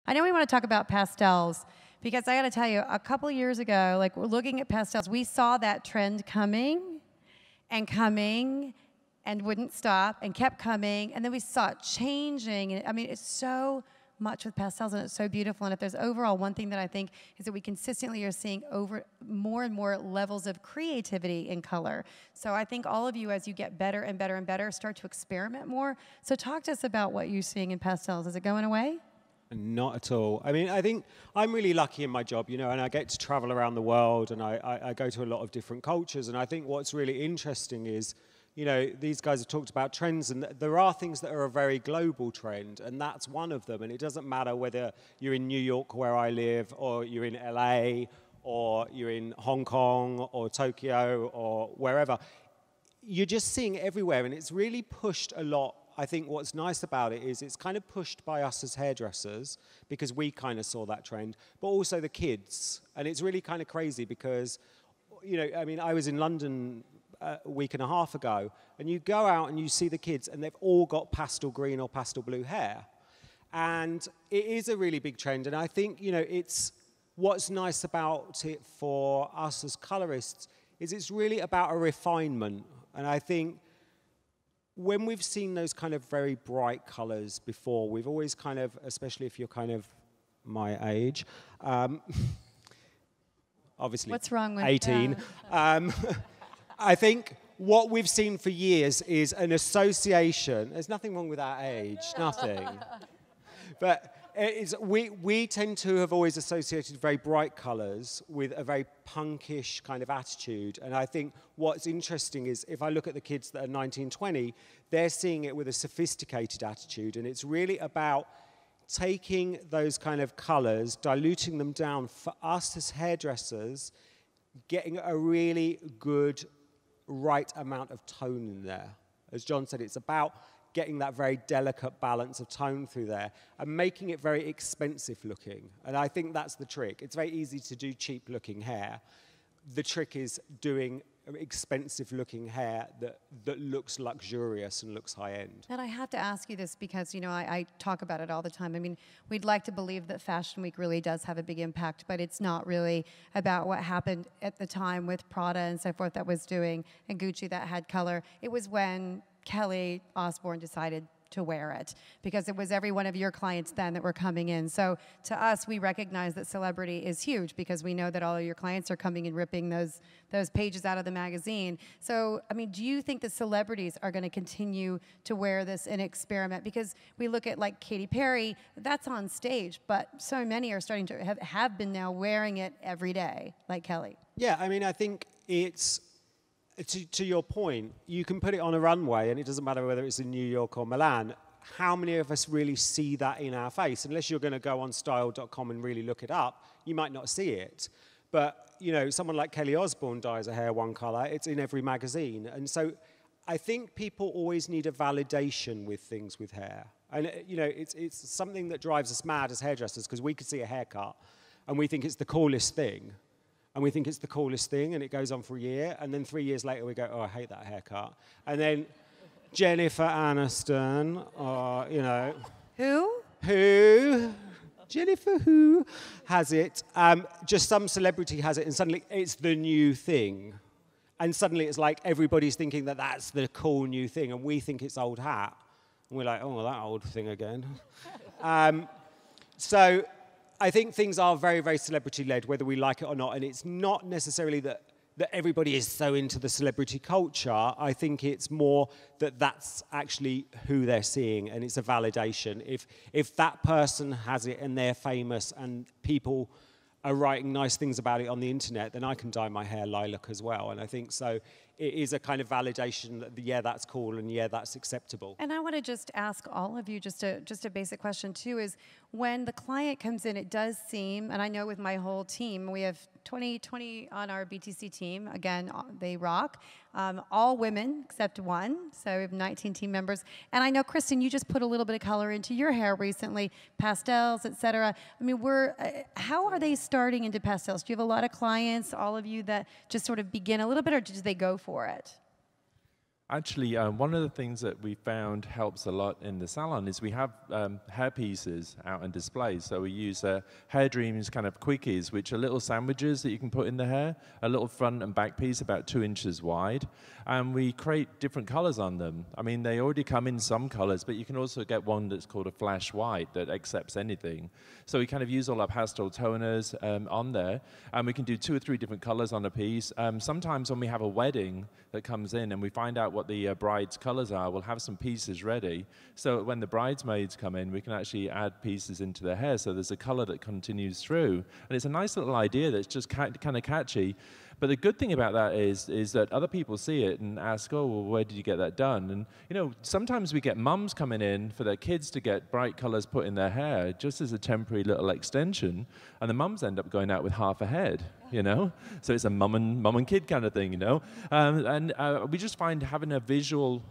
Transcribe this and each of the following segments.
I know we want to talk about pastels because I got to tell you, a couple years ago, like we're looking at pastels, we saw that trend coming and wouldn't stop and kept coming, and then we saw it changing. And I mean, it's so much with pastels, and it's so beautiful. And if there's overall one thing that I think is that we consistently are seeing over more and more levels of creativity in color. So I think all of you, as you get better and better and better, start to experiment more. So talk to us about what you're seeing in pastels. Is it going away? Not at all. I mean, I think I'm really lucky in my job, you know, and I get to travel around the world, and I go to a lot of different cultures. And I think what's really interesting is, you know, these guys have talked about trends, and there are things that are a very global trend, and that's one of them. And it doesn't matter whether you're in New York, where I live, or you're in LA, or you're in Hong Kong, or Tokyo, or wherever. You're just seeing it everywhere, and it's really pushed a lot. I think what's nice about it is it's kind of pushed by us as hairdressers because we kind of saw that trend, but also the kids. And it's really kind of crazy because, you know, I mean, I was in London a week and a half ago, and you go out and you see the kids, and they've all got pastel green or pastel blue hair. And it is a really big trend. And I think, you know, it's what's nice about it for us as colorists is it's really about a refinement. And I think when we've seen those kind of very bright colors before, we've always kind of, especially if you're kind of my age, obviously what's wrong with 18, I think what we've seen for years is an association. There's nothing wrong with our age, nothing. But we tend to have always associated very bright colors with a very punkish kind of attitude. And I think what's interesting is if I look at the kids that are 19, 20, they're seeing it with a sophisticated attitude. And it's really about taking those kind of colors, diluting them down for us as hairdressers, getting a really good, right amount of tone in there. As John said, it's about getting that very delicate balance of tone through there and making it very expensive looking. And I think that's the trick. It's very easy to do cheap looking hair. The trick is doing expensive looking hair that looks luxurious and looks high end. And I have to ask you this because, you know, I talk about it all the time. I mean, we'd like to believe that Fashion Week really does have a big impact, but it's not really about what happened at the time with Prada and so forth that was doing, and Gucci that had color. It was when Kelly Osbourne decided to wear it, because it was every one of your clients then that were coming in. So to us, we recognize that celebrity is huge because we know that all of your clients are coming and ripping those pages out of the magazine. So, I mean, do you think that celebrities are going to continue to wear this and experiment? Because we look at like Katy Perry, that's on stage, but so many are starting to have been now wearing it every day, like Kelly. Yeah, I mean, I think it's, to your point, you can put it on a runway, and it doesn't matter whether it's in New York or Milan. How many of us really see that in our face? Unless you're going to go on style.com and really look it up, you might not see it. But, you know, someone like Kelly Osbourne dyes her hair one color. It's in every magazine. And so I think people always need a validation with things with hair. And, you know, it's something that drives us mad as hairdressers because we could see a haircut and we think it's the coolest thing. And we think it's the coolest thing, and it goes on for a year, and then 3 years later we go, oh, I hate that haircut. And then Jennifer Aniston, or, you know... Who? Jennifer who has it. Just some celebrity has it, and suddenly it's the new thing. And suddenly it's like everybody's thinking that that's the cool new thing, and we think it's old hat. And we're like, oh, that old thing again. So I think things are very, very celebrity-led, whether we like it or not. And it's not necessarily that everybody is so into the celebrity culture. I think it's more that that's actually who they're seeing, and it's a validation. If that person has it and they're famous and people are writing nice things about it on the internet, then I can dye my hair lilac as well. And I think so it is a kind of validation that, yeah, that's cool, and yeah, that's acceptable. And I want to just ask all of you just a basic question too, is when the client comes in, it does seem, and I know with my whole team, we have 20 on our BTC team. Again, they rock. All women except one, so we have 19 team members. And I know, Kristen, you just put a little bit of color into your hair recently, pastels, etc. I mean, how are they starting into pastels? Do you have a lot of clients, all of you, that just sort of begin a little bit, or do they go for it? Actually, one of the things that we found helps a lot in the salon is we have hair pieces out on display. So we use Hair Dreams kind of quickies, which are little sandwiches that you can put in the hair, a little front and back piece about 2 inches wide. And we create different colors on them. I mean, they already come in some colors, but you can also get one that's called a flash white that accepts anything. So we kind of use all our pastel toners on there, and we can do 2 or 3 different colors on a piece. Sometimes when we have a wedding that comes in and we find out what the bride's colors are, we'll have some pieces ready. So when the bridesmaids come in, we can actually add pieces into their hair so there's a color that continues through. And it's a nice little idea that's just kind of catchy. But the good thing about that is that other people see it and ask, oh, well, where did you get that done? And, you know, sometimes we get mums coming in for their kids to get bright colors put in their hair just as a temporary little extension, and the mums end up going out with half a head, you know? So it's a mum and kid kind of thing, you know? We just find having a visual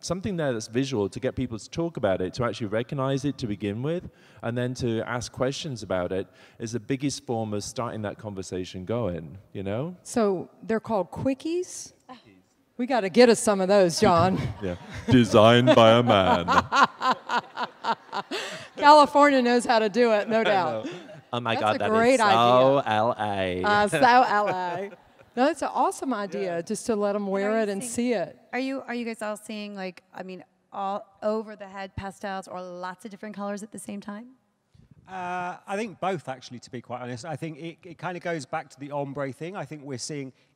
something there that's visual to get people to talk about it, to actually recognize it to begin with, and then to ask questions about it is the biggest form of starting that conversation going, you know? So they're called quickies? We got to get us some of those, John. Yeah. Designed by a man. California knows how to do it, no doubt. Oh my That's God, a that great is so idea. LA. So LA. No, it's an awesome idea, just to let them wear it and see it. Are you guys all seeing, like, I mean, all over the head pastels or lots of different colors at the same time? I think both, actually, to be quite honest. I think it kind of goes back to the ombre thing. I think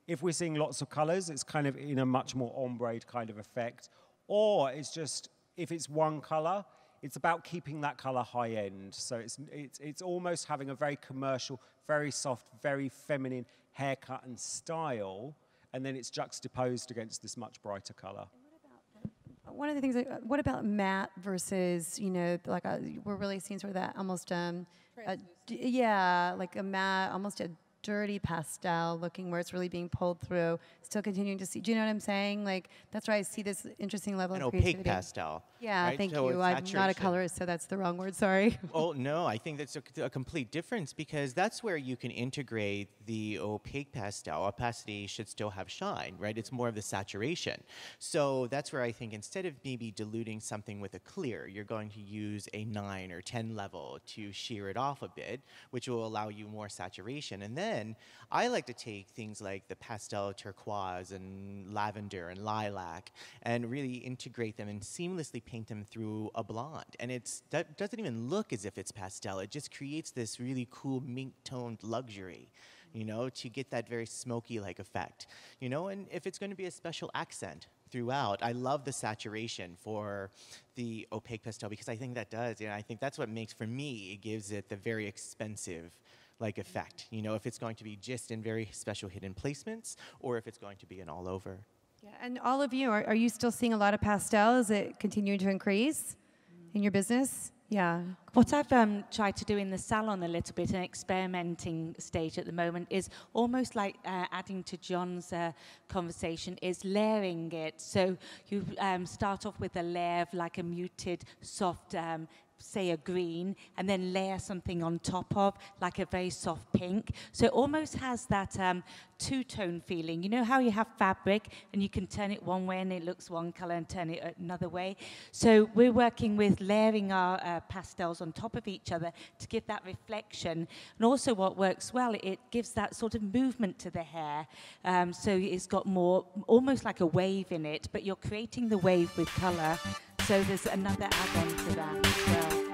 if we're seeing lots of colors, it's kind of in a much more ombre kind of effect. Or it's just, if it's one color, it's about keeping that color high end. So it's almost having a very commercial, very soft, very feminine haircut and style, and then it's juxtaposed against this much brighter color. One of the things, what about matte versus, you know, like we're really seeing sort of that almost, yeah, like a matte, almost a dirty pastel looking where it's really being pulled through, still continuing to see. Do you know what I'm saying? Like, that's why I see this interesting level An of opaque creativity. pastel. Yeah, right? thank So you. it's I'm not a saturation. colorist, so that's the wrong word, sorry. Oh, no, I think that's a complete difference, because that's where you can integrate the opaque pastel. Opacity should still have shine, right? It's more of the saturation. So that's where I think instead of maybe diluting something with a clear, you're going to use a 9 or 10 level to shear it off a bit, which will allow you more saturation. And then I like to take things like the pastel turquoise and lavender and lilac and really integrate them and seamlessly paint them through a blonde. And that doesn't even look as if it's pastel. It just creates this really cool mink-toned luxury, you know, to get that very smoky-like effect, you know. And if it's going to be a special accent throughout, I love the saturation for the opaque pastel, because I think that does, you know, I think that's what makes, for me, it gives it the very expensive like effect, you know, if it's going to be just in very special hidden placements or if it's going to be an all over. Yeah, and all of you, are you still seeing a lot of pastel? Is it continuing to increase in your business? Yeah. What I've tried to do in the salon a little bit, an experimenting stage at the moment, is almost like adding to John's conversation, is layering it. So you start off with a layer of like a muted, soft, say a green, and then layer something on top of, like a very soft pink. So it almost has that two-tone feeling. You know how you have fabric and you can turn it one way and it looks one color and turn it another way? So we're working with layering our pastels on top of each other to give that reflection. And also what works well, it gives that sort of movement to the hair. So it's got more, almost like a wave in it, but you're creating the wave with color. So there's another add-on to that as well.